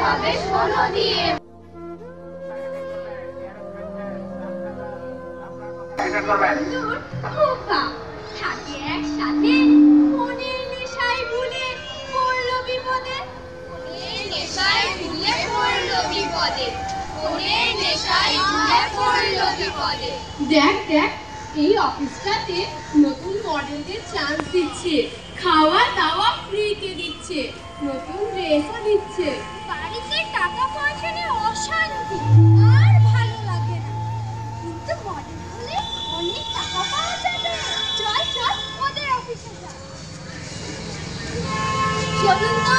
হবে সোনো দিয়ে। বন্ধুর খোকা থাকে একসাথে, মনের নেশায় ভুলে পড়লো বিপদে। মনের নেশায় ভুলে পড়লো বিপদে, মনের নেশায় ভুলে পড়লো বিপদে। দেখ দেখ, এই অফিসটাতে নতুন মডেলদের চান্স দিচ্ছে, খাওয়া দাওয়া ফ্রিতে দিচ্ছে, নতুন ড্রেসও দিচ্ছে। বাড়িতে টাকা পয়সা নিয়ে অশান্তি, আর ভালো লাগে না। কিন্তু মডেল হলে অনেক টাকা পাওয়া যাবে। চল চল ওদের অফিসে যাই। চলুন তো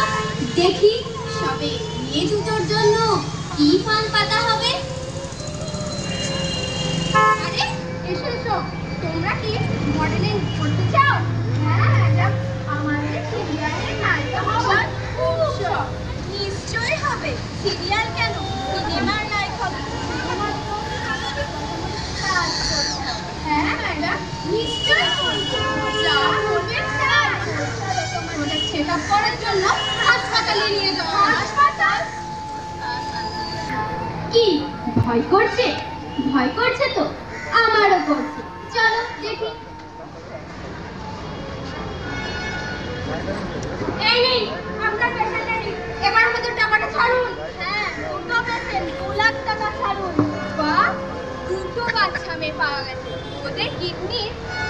দেখি সবে মেয়ে দুটোর জন্য কি ফান পাতা হবে। আরে এসো এসো, তোমরা কি মডেলিং করতে চাও? হ্যাঁ ম্যাডাম, আমাদের সিরিয়ালের নায়িকা হওয়ার খুব শখ। নিশ্চয়ই হবে। সিরিয়াল কেন, সিনেমার নায়িকা হবে। হ্যাঁ ম্যাডাম, নিশ্চয়ই করবো। যা বলবেন তাই। তোমাদের চেক আপ করার জন্য হাসপাতালে নিয়ে যাও। হাসপাতাল? কি ভয় করছে? ভয় করছে তো আমারও করছে। চলো দেখি। এই নেই আপনার পেশেন্ট রেডি, এবার আমাদের টাকাটা ছাড়ুন। হ্যাঁ, দুটো পেশেন্ট 2 লাখ টাকা ছাড়ুন। বাহ, দুটো বাচ্চা মেয়ে পাওয়া গেছে, ওদের কিডনি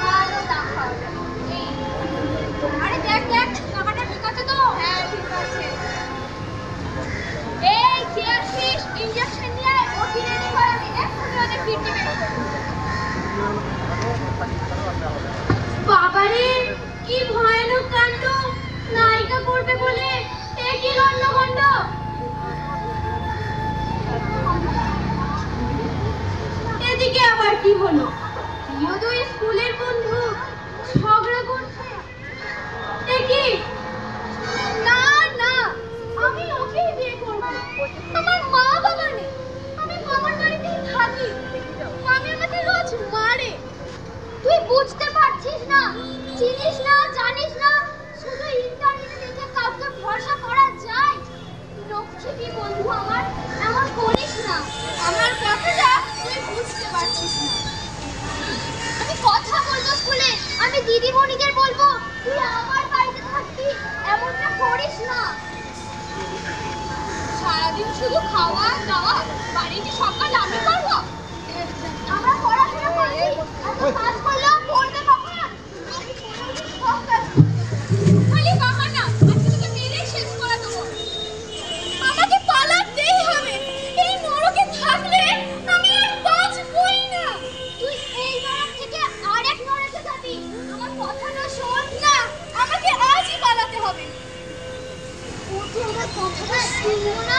ভালো দাম পাওয়া যাবে। আরে দেখ দেখ, টাকাটা ঠিক আছে তো? হ্যাঁ ঠিক আছে। এই চেয়ারফিশ, ইনজেকশন নিয়ে আয়, ওটি রেডি কর, আমি এক্ষুনি ওদের কিডনি বের করব। বাবারে, কি ভয়ানক কাণ্ড! নায়িকা করবে বলে একই লন্ডভন্ড। এদিকে আবার কি হলো? প্রিয় দুই স্কুলের বন্ধু ঝগড়া করছে। দেখি না না, আমি ওকেই বিয়ে করব। আমার মা বাবা নেই, আমি মামার বাড়িতেই থাকি। মামি আমাকে রোজ মারে। তুই বুঝতে পারছিস না, চিনিস না, জানিস না, শুধু ইন্টারনেটে দেখে কাউকে ভরসা করা যায়? লক্ষ্মী বন্ধু আমার, এমন করিস না। আমার কথাটা তুই বুঝতে পারছিস না। আমি কথা বলবো স্কুলে, আমি দিদিমণিদের বলবো তুই আমার বাড়িতে থাকবি, এমনটা করিস না। সারাদিন শুধু খাওয়া দাওয়া, বাড়িতে সকাল আমি করবো? আমরা পড়াশোনা করছি, কাজ করলেও পড়তে কখন? খালি বাহানা, আজকে তোকে মেরেই শেষ করে দেবো। আমাকে পালাতেই হবে, এই নরকে থাকলে আমি আর বাঁচবই না। তুই এই নরক থেকে আরেক নরকে যাবি, আমার কথাটা শোন না, আমাকে আজই পালাতে হবে। ও তো আমার কথাটা শুনলো না।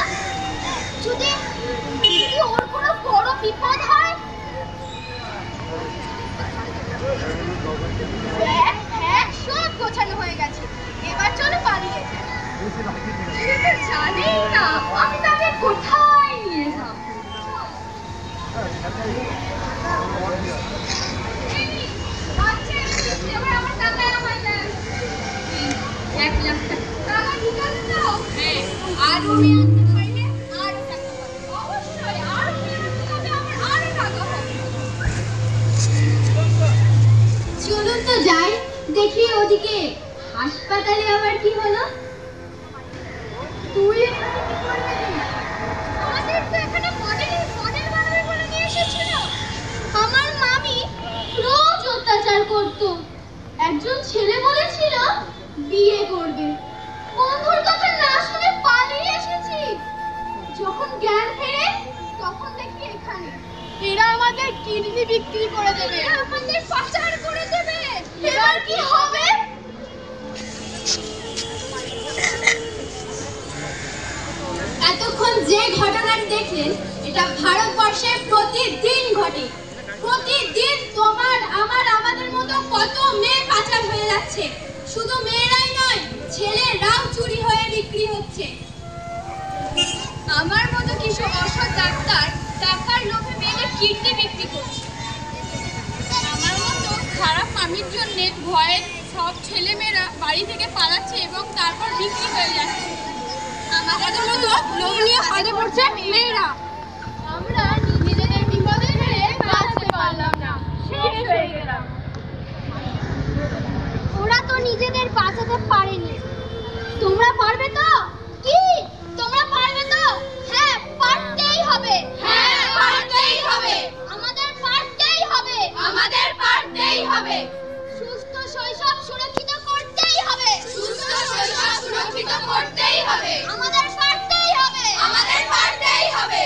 যদি ওর কোনো বড় বিপদ হয়? হ্যাঁ, সব গোছানো হয়ে গেছে, এবার চলো পালিয়ে যাই। জানি না আমি তাকে কোথায় নিয়ে যাব। এবার আমার টাকায় আমায় দেন। 1 লাখ টাকা ঠিক আছে তো? হ্যাঁ, আরো মেয়ে আনতে পারলে আরো টাকা পাবে। অবশ্যই আরো মেয়ে আনতে হবে, আমার আরো টাকা হবে। চলুন তো যাই, দেখি ওদিকে হাসপাতালে আবার কি হলো। তুই এখানে কি করবি? আমাদের তো এখানে মডেল বানাবে বলে নিয়ে এসেছিল। আমার মামি রোজ অত্যাচার করতো। একজন ছেলে বলেছিল বিয়ে করবে। বন্ধুর কথা না শুনে পালিয়ে এসেছি। যখন জ্ঞান ফেরে তখন দেখি এখানে। এরা আমাদের কিডনি বিক্রি করে দেবে, আমাদের পাচার করে দেবে। এবার কি হবে? এতক্ষণ যে ঘটনাটি দেখলেন, এটা ভারতবর্ষে প্রতিদিন ঘটে। প্রতিদিন তোমার আমার আমাদের মতো কত মেয়ে পাচার হয়ে যাচ্ছে। শুধু মেয়েরাই নয়, ছেলেরাও চুরি হয়ে বিক্রি হচ্ছে। আমার মতো কিছু অসৎ ডাক্তার টাকার লোভে মেয়েদের কিডনি বিক্রি করছে। আমার মতো খারাপ মামির জন্য ভয়ে সব ছেলেমেয়েরা বাড়ি থেকে পালাচ্ছে এবং তারপর বিক্রি হয়ে যাচ্ছে। আমাদের মতো লোভ নিয়ে ফাঁদে পড়ছে মেয়েরা। আমরা নিজেদের বিপদে ফেলে বাঁচতে পারলাম না, শেষ হয়ে গেলাম। ওরা তো নিজেদের বাঁচাতে পারেনি, তোমরা পারবে তো? কি তোমরা পারবে তো? হ্যাঁ, পারতেই হবে। হ্যাঁ, পারতেই হবে। আমাদের পারতেই হবে। আমাদের পারতেই হবে। সুস্থ শৈশব সুরক্ষিত করতেই হবে। সুস্থ শৈশব সুরক্ষিত করতেই হবে। আমাদের পারতেই হবে। আমাদের পারতেই হবে।